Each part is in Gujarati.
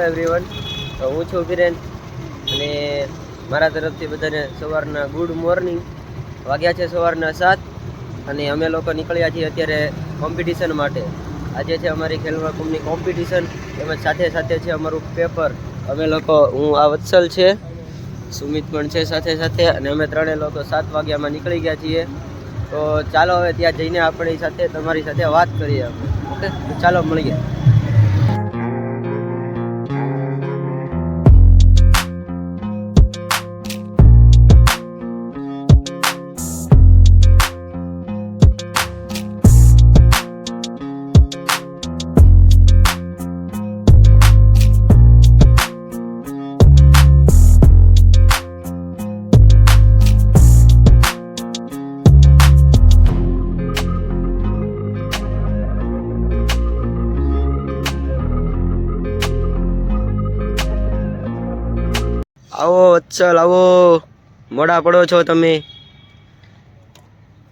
એવરીવન. તો હું છું વિરેન અને મારા તરફથી બધાને સવારના ગુડ મોર્નિંગ. વાગ્યા છે સવારના 7 અને અમે લોકો નીકળ્યા છીએ અત્યારે કોમ્પિટિશન માટે. આજે છે અમારી ખેલમહાકુંભની કોમ્પિટિશન, એમાં સાથે સાથે છે અમારું પેપર. અમે લોકો, હું આ વત્સલ છે, સુમિત પણ છે સાથે સાથે, અને અમે ત્રણેય લોકો 7 વાગ્યામાં નીકળી ગયા છીએ. તો ચાલો હવે ત્યાં જઈને આપણી સાથે તમારી સાથે વાત કરીએ આપણે. ઓકે, ચાલો મળીએ. આવો વત્સલ, આવો. મોડા પડો છો તમે.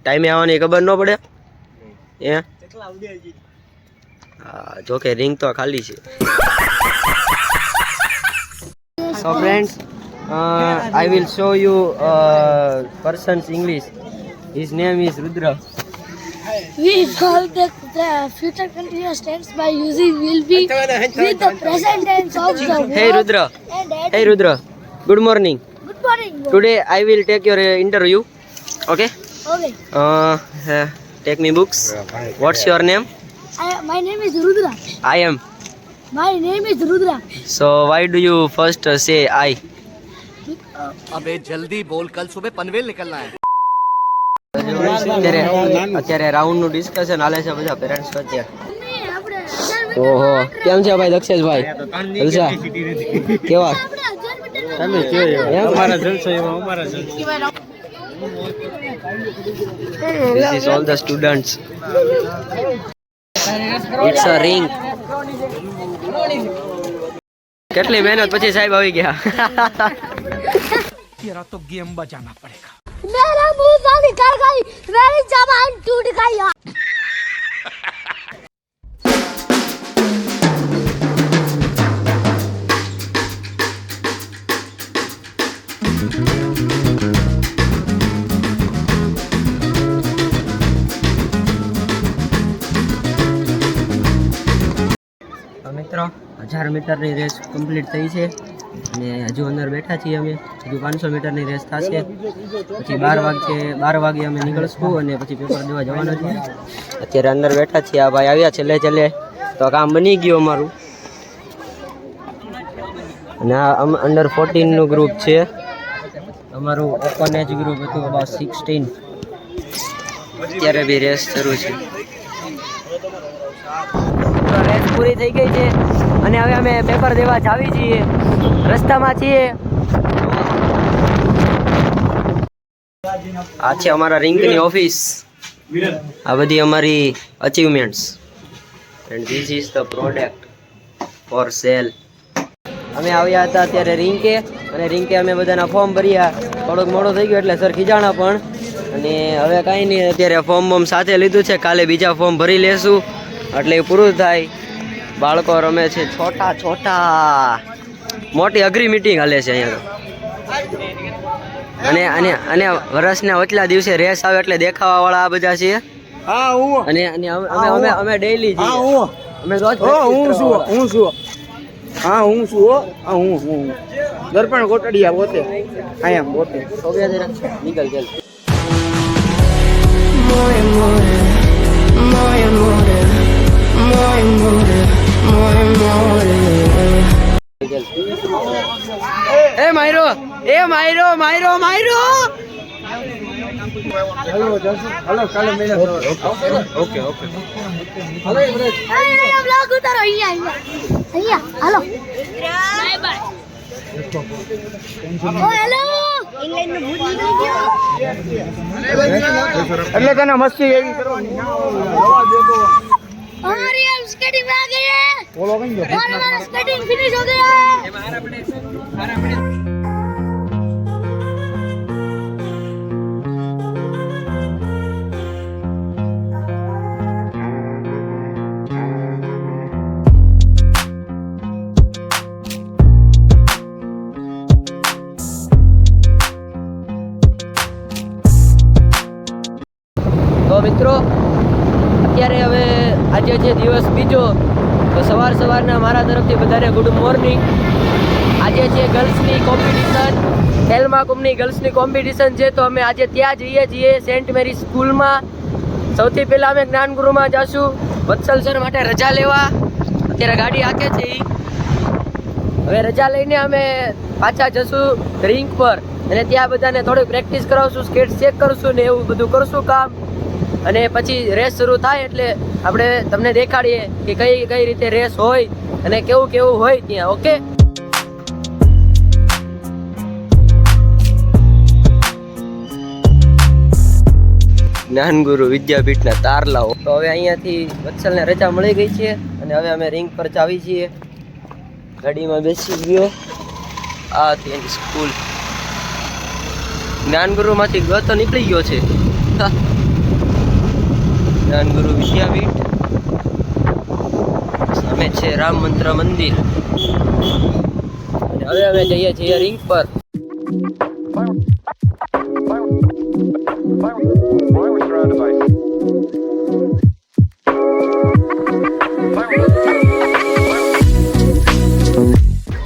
ટાઈમે આવવાની ખબર ન પડે? હા, જોકે રિંગ તો ખાલી છે. So friends, I will show you person's English. His name is Rudra. We call the future continuous tense by using will be with the present tense of the verb. Hey Rudra. And add Hey Rudra. Good morning. Good morning. Today I will take your interview. Okay? Okay. Take me books. What's your name? My name is Rudra. I am. My name is Rudra. So why do you first say I? अबे जल्दी बोल, कल सुबह पनवेल निकलना है. અત્યારે રાઉન્ડ નું ડિસ્કશન હાલે છે બધા પેરેન્ટ્સ વચ્ચે. ઓહો, કેમ છે ભાઈ દક્ષેશભાઈ? જલસા કેવા? તમે અમારા જલસા એવા અમારા જલસા. This is all the students. It's a ring. કેટલી મહેનત પછી સાહેબ આવી ગયા. तेरा तो गेम बजाना पड़ेगा. मेरा मुंह से निकल गई, मेरी जबान टूट गई. મિત્રો 1000 મીટરની રેસ કમ્પ્લીટ થઈ છે અને હજુ અંદર બેઠા છીએ અમે. હજુ 500 મીટરની રેસ થશે, પછી 12 વાગે અમે નીકળશું અને પછી પેપર દેવા જવાના છીએ. અત્યારે અંદર બેઠા છીએ. આ ભાઈ આવ્યા છેલ્લે તો કામ બની ગયું અમારું. અને આ અંડર 14નું ગ્રુપ છે અમારું. ઓપન એજ ગ્રુપ હતું અબાઉટ 16. અત્યારે બી રેસ શરૂ છે. રેસ પૂરી થઈ ગઈ છે અને હવે અમે પેપર દેવા જાવી છીએ. રસ્તામાં છીએ. આ છે અમારા રિંકની ઓફિસ. આ બધી અમારી achievements and this is the product for sale. અમે આવ્યા હતા અત્યારે રિંકે, અને રિંકે અમે બધાના ફોર્મ ભર્યા. થોડોક મોડો થઈ ગયો એટલે સર ખીજાણા પણ. અને હવે કાંઈ નહીં, અત્યારે ફોર્મ સાથે લીધું છે. કાલે બીજા ફોર્મ ભરી લેશું એટલે એ પૂરું થાય. બાળકો રમે છે છોટા. મોટી અઘરી મીટિંગ હાલે છે અહીંયા તો. અને વર્ષના વચલા દિવસે રેસ આવે એટલે દેખાવા વાળા આ બધા છે. અને અમે ડેઈલી અમે રોજ હું છું દર્પણ કોટડિયા પોતે આયા પોતે નીકળ ચાલ. એ માયરો હેલો કાલે મેળા. ઓકે હાલો બ્લોગ ઉતારો. અહીંયા હાલો. Bye bye. ઓ હેલો. ઇંગ્લેન્ડ નું ભૂત નીકળી ગયો એટલે તને મસ્તી એવી કરવાની. हमारी हम स्केटिंग में आ गए हैं। बोलो कहीं हमारा स्केटिंग फिनिश हो गया है। મિત્રો અત્યારે હવે આજે છે દિવસ બીજો, તો સવારના મારા તરફથી બધાને ગુડ મોર્નિંગ. આજે છે ગર્લ્સની કોમ્પિટિશન, ખેલમહાકુંભની ગર્લ્સની કોમ્પિટિશન છે, તો અમે આજે ત્યાં જઈએ છીએ સેન્ટ મેરી સ્કૂલમાં. સૌથી પહેલાં અમે જ્ઞાનગુરુમાં જઈશું વત્સલ સર માટે રજા લેવા. અત્યારે ગાડી હાકે છે એ. હવે રજા લઈને અમે પાછા જશું રિંગ પર અને ત્યાં બધાને થોડીક પ્રેક્ટિસ કરાવશું, સ્કેટ ચેક કરશું ને એવું બધું કરશું કામ. અને પછી રેસ શરૂ થાય એટલે આપણે તમને દેખાડીએ કે કઈ રીતે રેસ હોય અને કેવું હોય ત્યાં. ઓકે, જ્ઞાનગુરુ વિદ્યાપીઠના તારલાઓ. તો હવે અહીંયાથી વત્સલને રજા મળી ગઈ છે અને હવે અમે રિંગ પર આવી છીએ. ગાડીમાં બેસી ગયો. આ હતી એની સ્કૂલ. જ્ઞાનગુરુમાંથી ગતો નીકળી ગયો છે. જ્ઞાનગુરુ વિદ્યાપીઠ સામે છે રામ મંત્ર મંદિર. અને હવે અમે જઈએ છીએ રિંગ પર.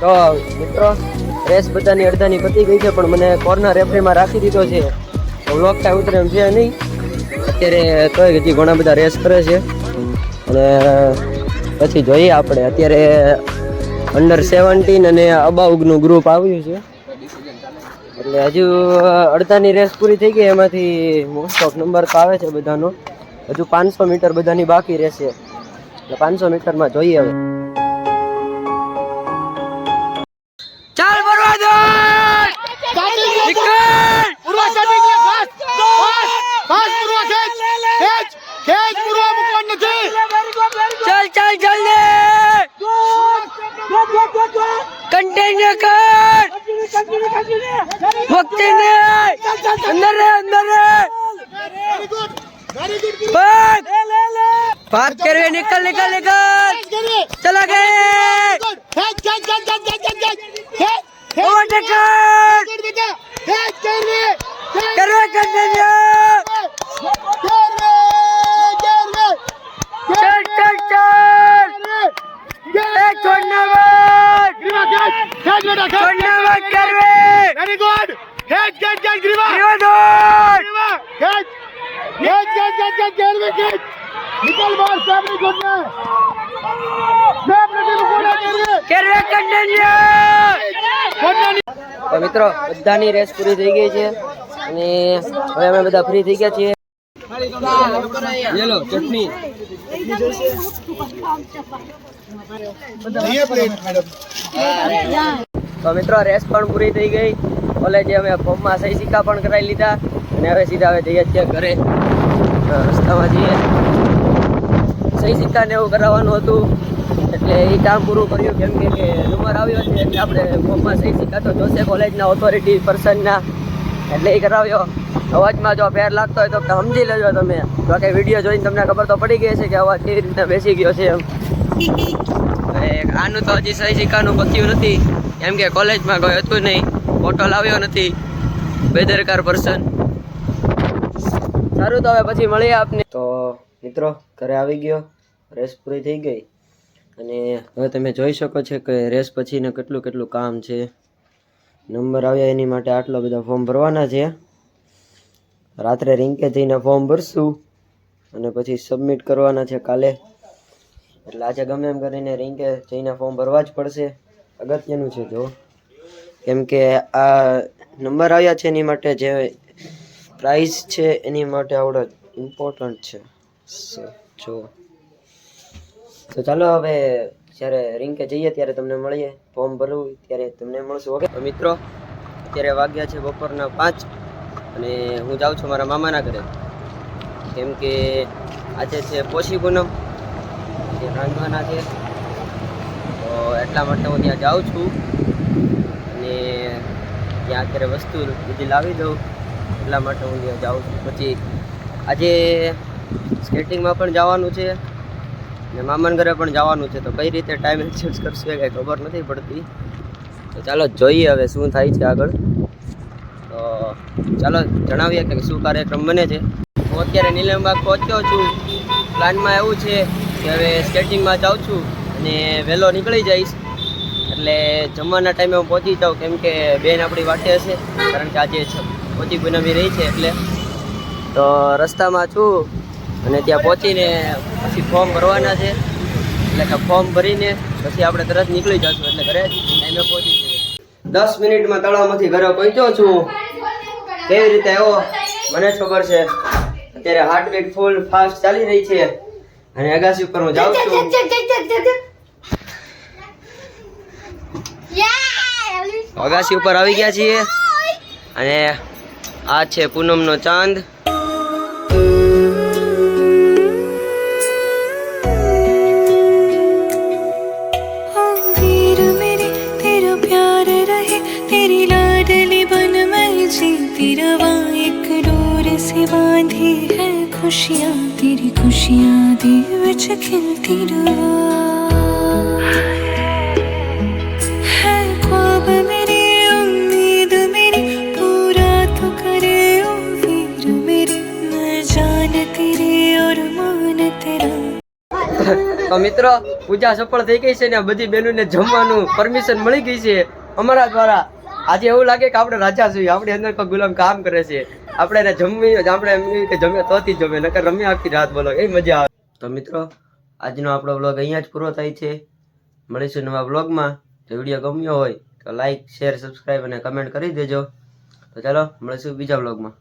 તો મિત્રો રેસ બધાની અડધાની પતી ગઈ છે, પણ મને કોર્નર રેફરીમાં રાખી દીધો છે, તો વ્લોગ કાંઈ ઉતરે એમ છે નહીં અત્યારે. તોય હજી ઘણા બધા રેસ કરે છે અને પછી જોઈએ આપણે. અત્યારે અંડર 17 અને અબાઉગનું ગ્રુપ આવ્યું છે, એટલે હજુ અડધાની રેસ પૂરી થઈ ગઈ. એમાંથી મોસ્ટ ઓફ નંબર તો આવે છે બધાનો. હજુ 500 મીટર બધાની બાકી રહેશે, એટલે 500 મીટરમાં જોઈએ હવે. ચાલ બરવા દો વિકેટ પૂર્વા સ્ટાર્ટિંગ લે ફાસ્ટ પૂર્વા ખેંચ પૂર્વા મુકવાનું નથી. ચાલ જલ્દી કન્ટિન્યુ કર. વખતે ને અંદર રે बात करे निकल चला गए निकल बाहर स्टॉप नहीं छोड़ना है स्टॉप नहीं रुकना केरवे कंटिन्यू મિત્રો બધાની રેસ પૂરી થઈ ગઈ છે અને હવે અમે બધા ફ્રી થઈ ગયા છીએ. લે લો ચટણી તો મિત્રો રેસ પણ પૂરી થઈ ગઈ. કોલેજે અમે ફોર્મમાં સહી સિક્કા પણ કરાવી લીધા અને હવે સીધા હવે જઈએ છીએ ઘરે. રસ્તામાં જઈએ સહી સિક્કા ને એવું કરાવવાનું હતું એટલે એ કામ પૂરું કર્યું. કેમ કે નંબર આવ્યો છે એટલે આપણે ફોર્મમાં સહી સિક્કા તો જોશે કોલેજના ઓથોરિટી પર્સનના, એટલે એ કરાવ્યો. અવાજમાં જો ફેર લાગતો હોય તો સમજી લેજો તમે. તો કે વિડીયો જોઈને તમને ખબર તો પડી ગઈ છે કે અવાજ કેવી રીતના બેસી ગયો છે એમ. આનું તો હજી સહી સિક્કાનું પત્યું નથી કેમ કે કોલેજમાં કોઈ હતું નહીં, ફોટો લાવ્યો નથી, બેદરકાર પર્સન. સારું, તો હવે પછી મળીએ આપને. તો મિત્રો ઘરે આવી ગયો, રેસ પૂરી થઈ ગઈ અને હવે તમે જોઈ શકો છો કે રેસ પછીને કેટલું કામ છે. નંબર આવ્યા એની માટે આટલા બધા ફોર્મ ભરવાના છે. રાત્રે રિંકે જઈને ફોર્મ ભરશું અને પછી સબમિટ કરવાના છે કાલે. એટલે આજે ગમે એમ કરીને રિંકે જઈને ફોર્મ ભરવા જ પડશે. અગત્યનું છે જો, કેમ કે આ નંબર આવ્યા છે એની માટે જે પ્રાઇઝ છે એની માટે આવડે ઇમ્પોર્ટન્ટ છે. જો તો ચાલો હવે જ્યારે રિંકે જઈએ ત્યારે તમને મળીએ, ફોર્મ ભરવું ત્યારે તમને મળશું. ઓકે તો મિત્રો અત્યારે વાગ્યા છે બપોરના 5 અને હું જાઉં છું મારા મામાના ઘરે, કેમ કે આજે છે પોષી પૂનમ, જે રાંધવાના છે, તો એટલા માટે હું ત્યાં જાઉં છું અને ત્યાં અત્યારે વસ્તુ બધી લાવી દઉં એટલા માટે હું ત્યાં જાઉં છું. પછી આજે સ્કેટિંગમાં પણ જવાનું છે ને મામાના ઘરે પણ જવાનું છે, તો કઈ રીતે ટાઈમ એડજસ્ટ કરશે કંઈ ખબર નથી પડતી. તો ચાલો જોઈએ હવે શું થાય છે આગળ. તો ચાલો જણાવીએ કે શું કાર્યક્રમ બને છે. હું અત્યારે નીલમબાગ પહોંચ્યો છું. પ્લાનમાં એવું છે કે હવે સ્કેટિંગમાં જાઉં છું અને વહેલો નીકળી જઈશ, એટલે જમવાના ટાઈમે હું પહોંચી જાઉં, કેમ કે બેન આપણી વાટે હશે, કારણ કે આજે પોચી બનાવી રહી છે. એટલે તો રસ્તામાં છું અને ત્યાં પહોંચીને પછી ફોર્મ ભરવાના છે, એટલે કે ફોર્મ ભરીને પછી આપણે તરત નીકળી જશું, એટલે ઘરે ટાઈમે પહોંચી જઈએ. 10 મિનિટમાં તળાવમાંથી ઘરે પહોંચ્યો છું. કેવી રીતે આવ્યો મને જ ખબર છે. અત્યારે હાર્ટબીટ ફૂલ ફાસ્ટ ચાલી રહી છે અને અગાસી ઉપર હું જાઉં છું. અગાસી ઉપર આવી ગયા છીએ અને આ છે પૂનમનો ચાંદ. तेरी लाडली बन मैं जीती रवा एक डोर से बांधी है खुशियाँ तेरी खुशियाँ दी विच खिलती रवा है ख्वाब मेरी उम्मीद मेरी पूरा तो करे ओ वीर मेरे मैं जान तेरी और मान तेरा. તો મિત્રો પૂજા સફળ થઈ ગઈ છે ને બધી બહેનોને જમવાનું પરમિશન મળી ગઈ છે અમારા દ્વારા. આજે એવું લાગે કે આપણે રાજા છીએ, આપણી અંદર કોઈ ગુલામ કામ કરે છે. આપણે એને જમવી, આપણે એમ કે જમે તોથી જમે, નકર રમી આખી રાત, બોલો એ મજા આવે. તો મિત્રો આજનો આપણો વ્લોગ અહીંયા જ પૂરો થાય છે. મળીશું નવા વ્લોગમાં. જો વિડીયો ગમ્યો હોય તો લાઈક, શેર, સબસ્ક્રાઈબ અને કમેન્ટ કરી દેજો. તો ચાલો મળીશું બીજા વ્લોગમાં.